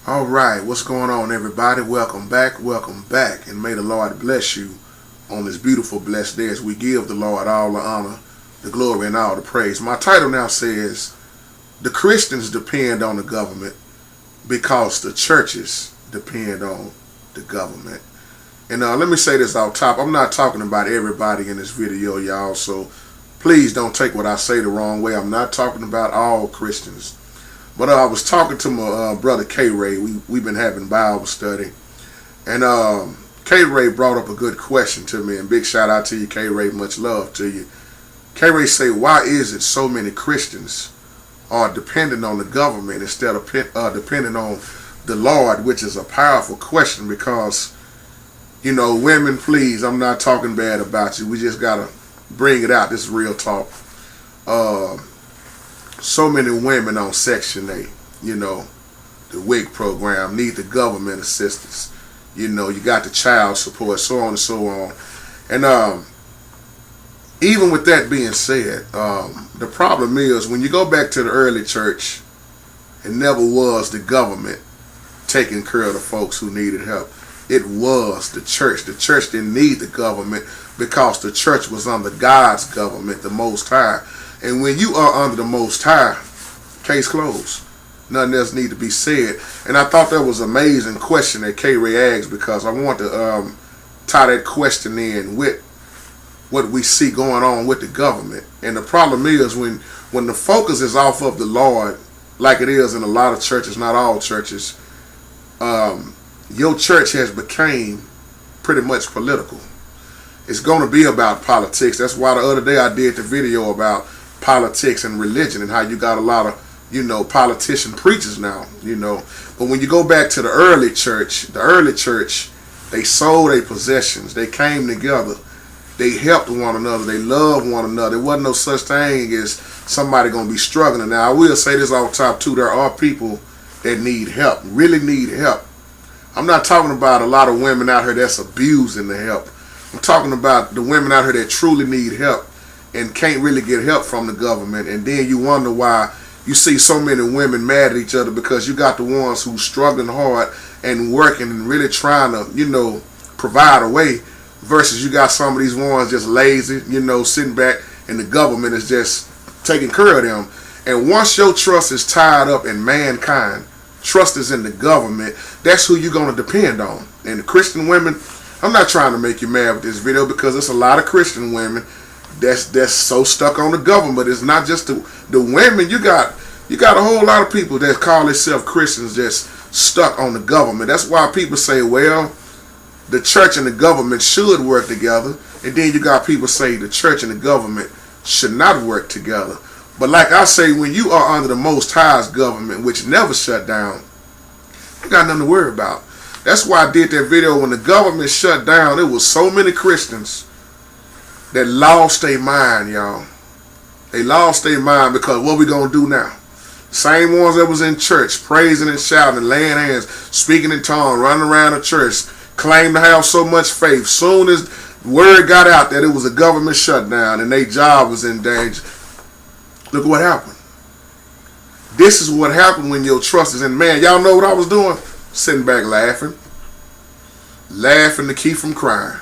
All right, what's going on, everybody? Welcome back, and may the Lord bless you on this beautiful, blessed day as we give the Lord all the honor, the glory, and all the praise. My title now says, The Christians Depend on the Government because the churches depend on the government. And let me say this off top. I'm not talking about everybody in this video, y'all, so please don't take what I say the wrong way. I'm not talking about all Christians. But I was talking to my brother K-Ray. We've been having Bible study. And K-Ray brought up a good question to me. And big shout out to you, K-Ray. Much love to you. K-Ray say, why is it so many Christians are dependent on the government instead of depending on the Lord, which is a powerful question because, you know, women, please, I'm not talking bad about you. We just got to bring it out. This is real talk. So many women on Section 8, you know, the WIC program, need the government assistance. You know, you got the child support, so on and so on. And even with that being said, the problem is when you go back to the early church, it never was the government taking care of the folks who needed help. It was the church. The church didn't need the government because the church was under God's government, the Most High. And when you are under the Most High, case closed. Nothing else need to be said. And I thought that was an amazing question that K-Ray asked because I want to tie that question in with what we see going on with the government. And the problem is when the focus is off of the Lord, like it is in a lot of churches, not all churches, your church has become pretty much political. It's going to be about politics. That's why the other day I did the video about politics and religion and how you got a lot of, you know, politician preachers now, you know. But when you go back to the early church, they sold their possessions. They came together. They helped one another. They loved one another. There wasn't no such thing as somebody going to be struggling. Now, I will say this off top, too. There are people that need help, really need help. I'm not talking about a lot of women out here that's abusing the help. I'm talking about the women out here that truly need help and can't really get help from the government. And then you wonder why you see so many women mad at each other because you got the ones who's struggling hard and working and really trying to, you know, provide a way versus you got some of these ones just lazy, you know, sitting back and the government is just taking care of them. And once your trust is tied up in mankind, trust is in the government, that's who you're going to depend on. And the Christian women, I'm not trying to make you mad with this video because it's a lot of Christian women that's so stuck on the government. It's not just the women. You got a whole lot of people that call themselves Christians just stuck on the government. That's why people say, well, the church and the government should work together. And then you got people say the church and the government should not work together. But like I say, when you are under the Most High's government, which never shut down, you got nothing to worry about. That's why I did that video when the government shut down. There was so many Christians that lost their mind, y'all. They lost their mind because what we gonna do now? Same ones that was in church, praising and shouting, laying hands, speaking in tongues, running around the church, claim to have so much faith. Soon as word got out that it was a government shutdown and their job was in danger, look what happened. This is what happened when your trust is in man. Y'all know what I was doing? Sitting back laughing to keep from crying.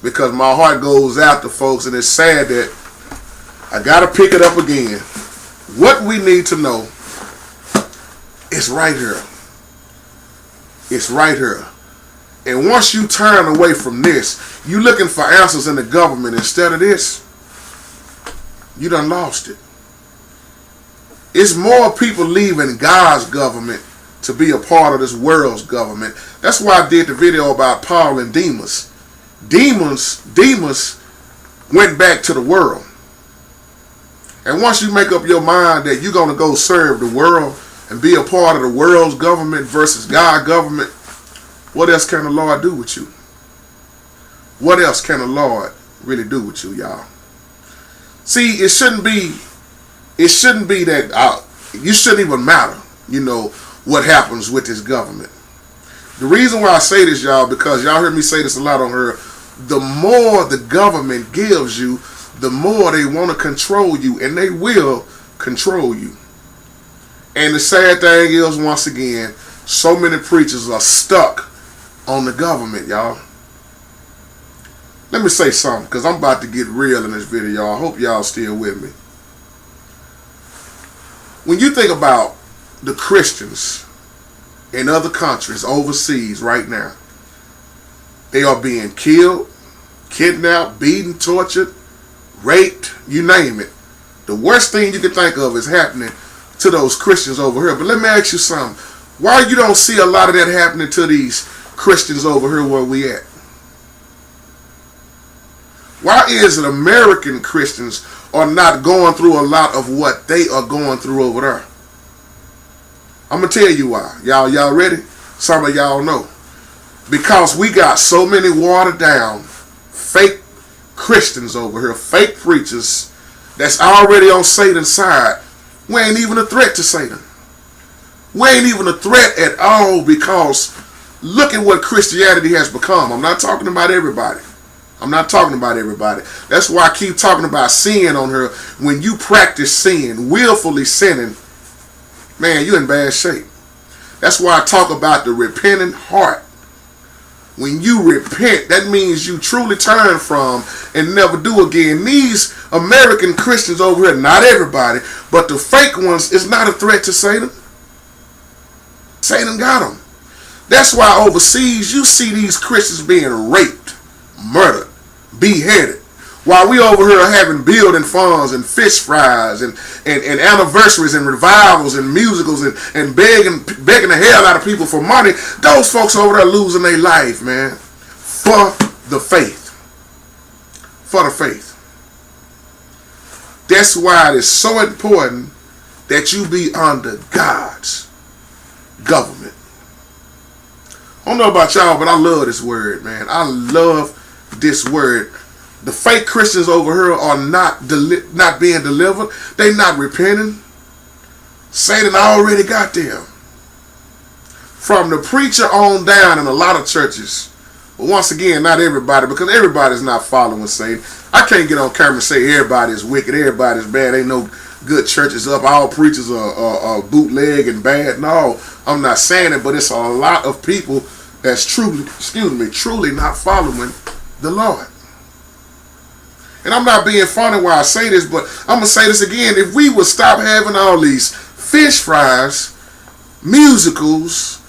Because my heart goes out to folks, and it's sad that I got to pick it up again. What we need to know is right here. It's right here. And once you turn away from this, you looking for answers in the government instead of this, you done lost it. It's more people leaving God's government to be a part of this world's government. That's why I did the video about Paul and Demas. Demas went back to the world. And once you make up your mind that you're going to go serve the world and be a part of the world's government versus God's government, what else can the Lord do with you? What else can the Lord really do with you, y'all? See, it shouldn't be that you shouldn't even matter, you know, what happens with this government. The reason why I say this, y'all, because y'all heard me say this a lot on her. The more the government gives you, the more they want to control you, and they will control you. And the sad thing is, once again, So many preachers are stuck on the government, y'all. Let me say something, because I'm about to get real in this video, y'all. I hope y'all still with me. When you think about the Christians in other countries overseas right now, they are being killed, kidnapped, beaten, tortured, raped, you name it. The worst thing you can think of is happening to those Christians over here. But let me ask you something. Why you don't see a lot of that happening to these Christians over here where we at? Why is it American Christians are not going through a lot of what they are going through over there? I'm going to tell you why. Y'all ready? Some of y'all know. Because we got so many watered down fake Christians over here, fake preachers that's already on Satan's side. We ain't even a threat to Satan. We ain't even a threat at all, because look at what Christianity has become. I'm not talking about everybody. I'm not talking about everybody. That's why I keep talking about sin on her. When you practice sin, willfully sinning, man, you're in bad shape. That's why I talk about the repentant heart. When you repent, that means you truly turn from and never do again. These American Christians over here, not everybody, but the fake ones, is not a threat to Satan. Satan got them. That's why overseas you see these Christians being raped, murdered, beheaded, while we over here having building funds and fish fries and anniversaries and revivals and musicals and begging the hell out of people for money. Those folks over there losing their life, man, for the faith. For the faith. That's why it is so important that you be under God's government. I don't know about y'all, but I love this word, man. I love this word. The fake Christians over here are not being delivered. They not repenting. Satan already got them. From the preacher on down in a lot of churches. But once again, not everybody, because everybody's not following Satan. I can't get on camera and say everybody's wicked, everybody's bad. Ain't no good churches up. All preachers are bootleg and bad. No, I'm not saying it, but it's a lot of people that's truly not following the Lord. And I'm not being funny while I say this, but I'm going to say this again. If we would stop having all these fish fries, musicals,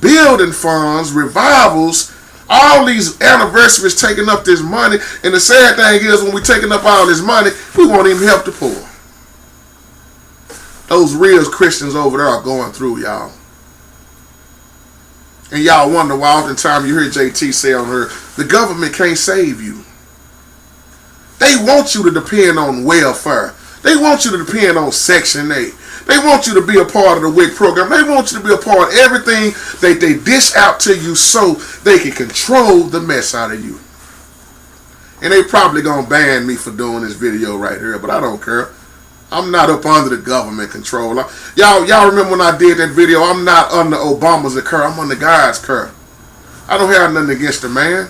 building funds, revivals, all these anniversaries taking up this money, and the sad thing is when we're taking up all this money, we won't even help the poor. Those real Christians over there are going through, y'all. And y'all wonder why oftentimes you hear JT say on her, the government can't save you. They want you to depend on welfare. They want you to depend on Section 8. They want you to be a part of the WIC program. They want you to be a part of everything that they dish out to you so they can control the mess out of you. And they probably going to ban me for doing this video right here, but I don't care. I'm not up under the government control. Y'all remember when I did that video? I'm not under Obama's care. I'm under God's care. I don't have nothing against the man.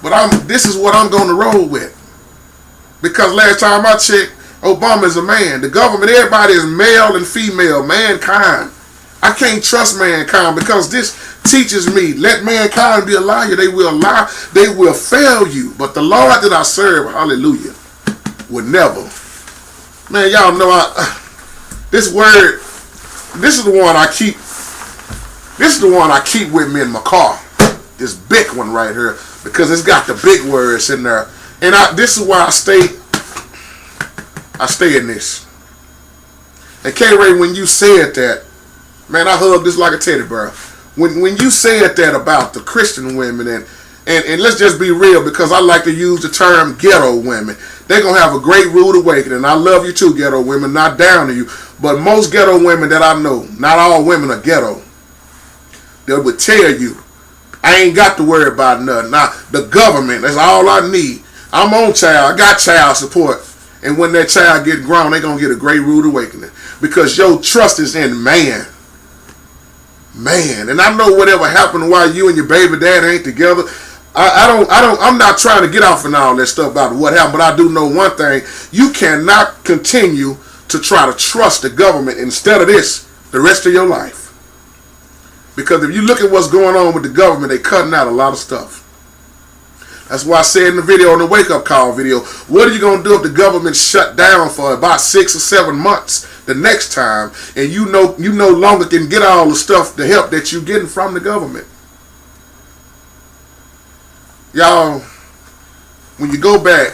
But this is what I'm going to roll with. Because last time I checked, Obama is a man. The government, everybody is male and female, mankind. I can't trust mankind because this teaches me, let mankind be a liar. They will lie. They will fail you. But the Lord that I serve, hallelujah, would never. Man, y'all know this word, this is the one I keep. This is the one I keep with me in my car. This big one right here. Because it's got the big words in there. And this is why I stay in this. And K-Ray, when you said that, man, I hugged this like a teddy bear. When you said that about the Christian women, and let's just be real, because I like to use the term ghetto women. They're going to have a great rude awakening. I love you too, ghetto women, not down to you. But most ghetto women that I know, not all women are ghetto. They would tell you, I ain't got to worry about nothing. Now, the government, that's all I need. I'm on child. I got child support. And when that child get grown, they're going to get a great rude awakening. Because your trust is in man. Man. And I know whatever happened while you and your baby dad ain't together. I'm not trying to get off on all that stuff about what happened. But I do know one thing. You cannot continue to try to trust the government instead of this the rest of your life. Because if you look at what's going on with the government, they're cutting out a lot of stuff. That's why I said in the video, on the wake-up call video, what are you going to do if the government shut down for about 6 or 7 months the next time, and you no longer can get all the stuff, the help that you're getting from the government? Y'all, when you go back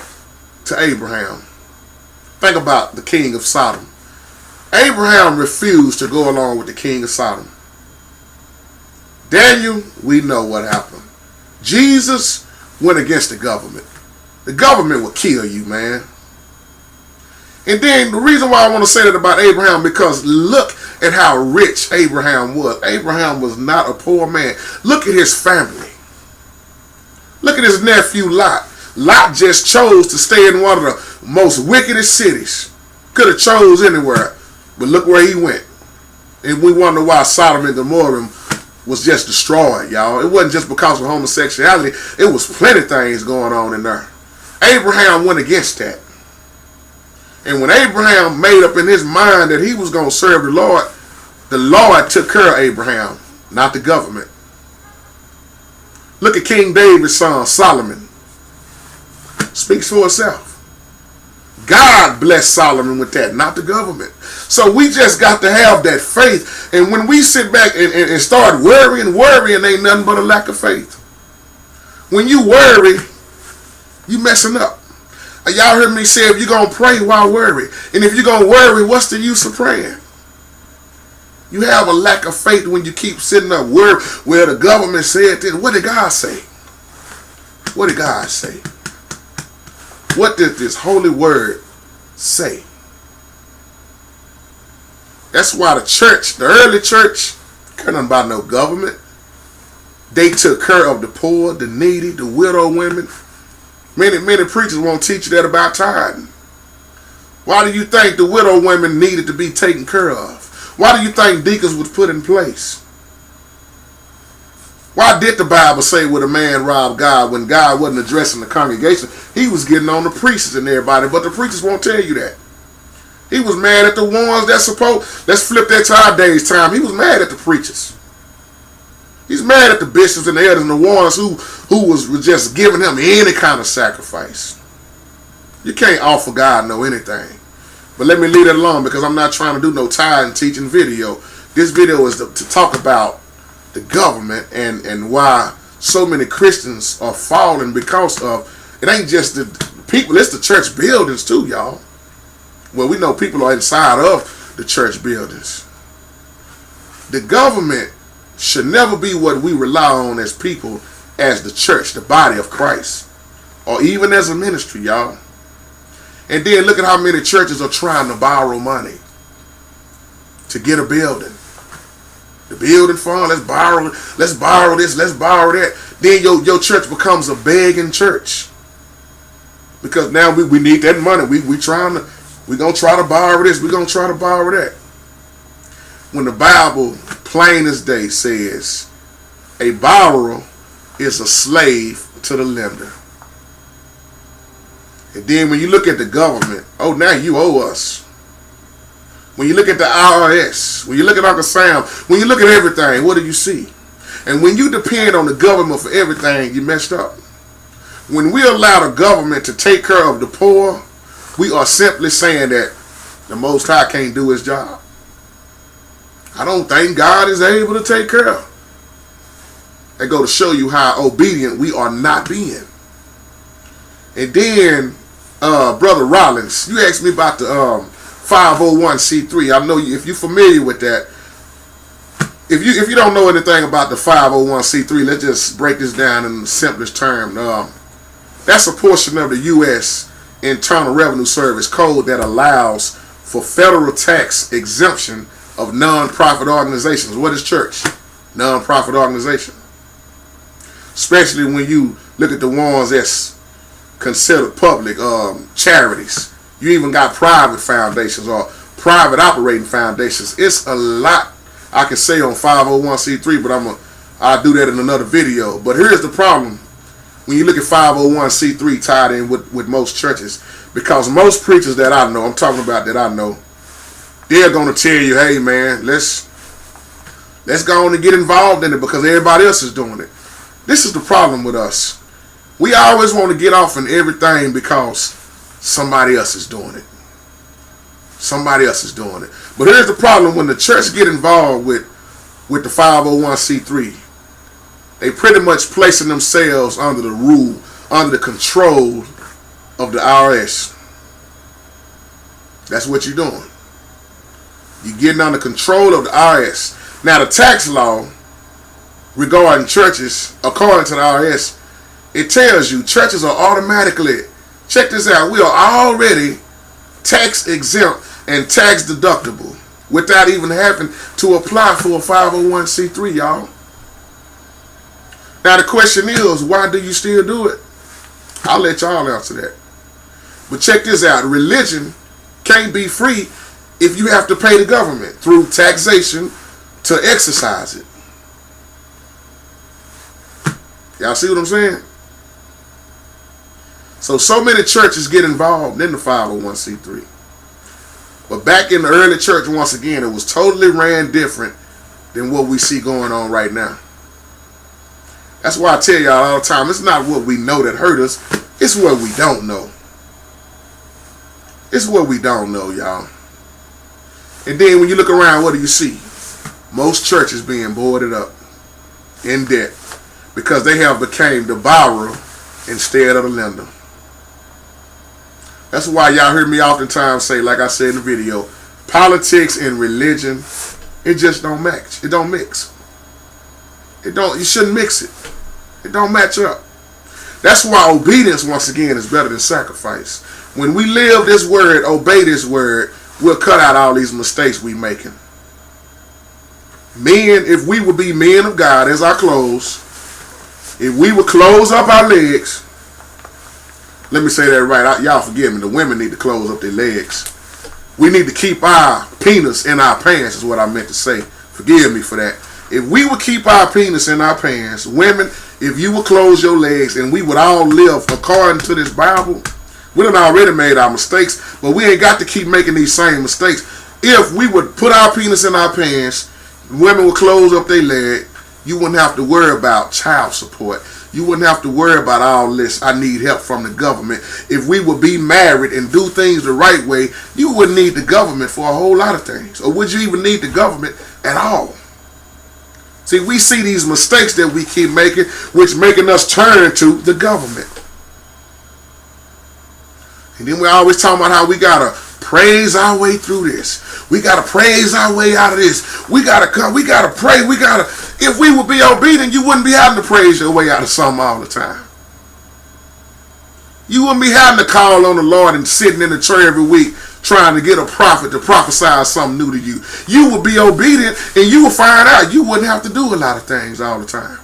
to Abraham, think about the king of Sodom. Abraham refused to go along with the king of Sodom. Daniel, we know what happened. Jesus went against the government. The government will kill you, man. And then the reason why I want to say that about Abraham, because look at how rich Abraham was. Abraham was not a poor man. Look at his family. Look at his nephew Lot. Lot just chose to stay in one of the most wickedest cities. Could have chose anywhere, but look where he went. And we wonder why Sodom and Gomorrah was just destroyed, y'all. It wasn't just because of homosexuality. It was plenty of things going on in there. Abraham went against that. And when Abraham made up in his mind that he was going to serve the Lord took care of Abraham, not the government. Look at King David's son, Solomon. Speaks for itself. God blessed Solomon with that, not the government. So we just got to have that faith. And when we sit back and start worrying ain't nothing but a lack of faith. When you worry, you messing up. Y'all heard me say, if you're going to pray, why worry? And if you're going to worry, what's the use of praying? You have a lack of faith when you keep sitting up worrying. Well, the government said this. What did God say? What did God say? What did this holy word say? That's why the church, the early church, cared nothing about no government. They took care of the poor, the needy, the widow women. Many preachers won't teach you that about tithing. Why do you think the widow women needed to be taken care of? Why do you think deacons was put in place? Why did the Bible say when a man robbed God when God wasn't addressing the congregation? He was getting on the priests and everybody, but the preachers won't tell you that. He was mad at the ones that let's flip that to our day's time. He was mad at the preachers. He's mad at the bishops and the elders and the ones who was just giving him any kind of sacrifice. You can't offer God no anything. But let me leave that alone because I'm not trying to do no tithing teaching video. This video is to talk about the government and why so many Christians are falling because of, it ain't just the people, it's the church buildings too, y'all. Well, we know people are inside of the church buildings. The government should never be what we rely on as people, as the church, the body of Christ, or even as a ministry, y'all. And then look at how many churches are trying to borrow money to get a building. The building fund, let's borrow this, let's borrow that. Then your church becomes a begging church. Because now we need that money. We're gonna try to borrow this, we're gonna try to borrow that. When the Bible, plain as day, says a borrower is a slave to the lender. And then when you look at the government, oh, now you owe us. When you look at the IRS, when you look at Uncle Sam, when you look at everything, what do you see? And when you depend on the government for everything, you messed up. When we allow the government to take care of the poor, we are simply saying that the Most High can't do his job. I don't think God is able to take care of. They go to show you how obedient we are not being. And then, Brother Rollins, you asked me about the 501c3. I know if you're familiar with that. If you don't know anything about the 501c3, let's just break this down in the simplest term. That's a portion of the U.S. Internal Revenue Service code that allows for federal tax exemption of non-profit organizations. What is church? Non-profit organization. Especially when you look at the ones that's considered public, charities. You even got private foundations or private operating foundations. It's a lot I can say on 501c3, but I'll do that in another video. But here's the problem when you look at 501c3 tied in with most churches, because most preachers that I know, I'm talking about that I know, they're going to tell you, hey man, let's Let's go on and get involved in it because everybody else is doing it. This is the problem with us. We always want to get off in everything because somebody else is doing it. Somebody else is doing it. But here's the problem: when the church get involved with the 501c3, they pretty much placing themselves under the rule, under the control of the IRS. That's what you're doing. You're getting under control of the IRS. Now, the tax law regarding churches, according to the IRS, it tells you churches are automatically, check this out, we are already tax exempt and tax deductible without even having to apply for a 501c3, y'all. Now, the question is, why do you still do it? I'll let y'all answer that. But check this out. Religion can't be free if you have to pay the government through taxation to exercise it. Y'all see what I'm saying? So many churches get involved in the 501c3. But back in the early church, once again, it was totally ran different than what we see going on right now. That's why I tell y'all all the time, it's not what we know that hurt us, it's what we don't know. It's what we don't know, y'all. And then when you look around, what do you see? Most churches being boarded up in debt because they have became the borrower instead of the lender. That's why y'all hear me oftentimes say, like I said in the video, politics and religion, it just don't match. It don't mix. You shouldn't mix it. It don't match up. That's why obedience, once again, is better than sacrifice. When we live this word, obey this word, we'll cut out all these mistakes we making. Men, if we would be men of God, as I close, if we would close up our legs, let me say that right, y'all forgive me, the women need to close up their legs. We need to keep our penis in our pants is what I meant to say. Forgive me for that. If we would keep our penis in our pants, women, if you would close your legs and we would all live according to this Bible, we done already made our mistakes, but we ain't got to keep making these same mistakes. If we would put our penis in our pants, women would close up their leg, you wouldn't have to worry about child support. You wouldn't have to worry about all this, I need help from the government. If we would be married and do things the right way, you wouldn't need the government for a whole lot of things. Or would you even need the government at all? See, we see these mistakes that we keep making, which making us turn to the government. And then we always talk about how we gotta praise our way through this. We gotta praise our way out of this. We gotta come, we gotta pray, if we would be obedient, you wouldn't be having to praise your way out of something all the time. You wouldn't be having to call on the Lord and sitting in the church every week trying to get a prophet to prophesy something new to you. You would be obedient and you would find out you wouldn't have to do a lot of things all the time.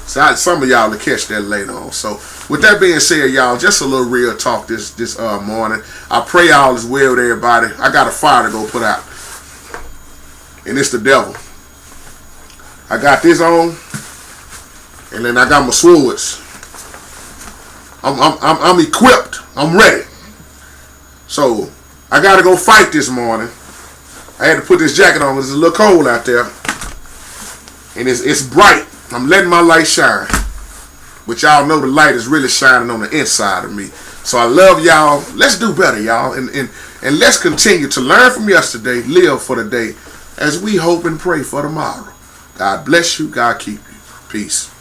So some of y'all will catch that later on. So with that being said, y'all, just a little real talk this morning. I pray all is well with everybody. I got a fire to go put out. And it's the devil. I got this on. And then I got my swords. I'm equipped. I'm ready. So I got to go fight this morning. I had to put this jacket on because it's a little cold out there. And it's bright. I'm letting my light shine. But y'all know the light is really shining on the inside of me. So I love y'all. Let's do better, y'all. And let's continue to learn from yesterday, live for the day, as we hope and pray for tomorrow. God bless you. God keep you. Peace.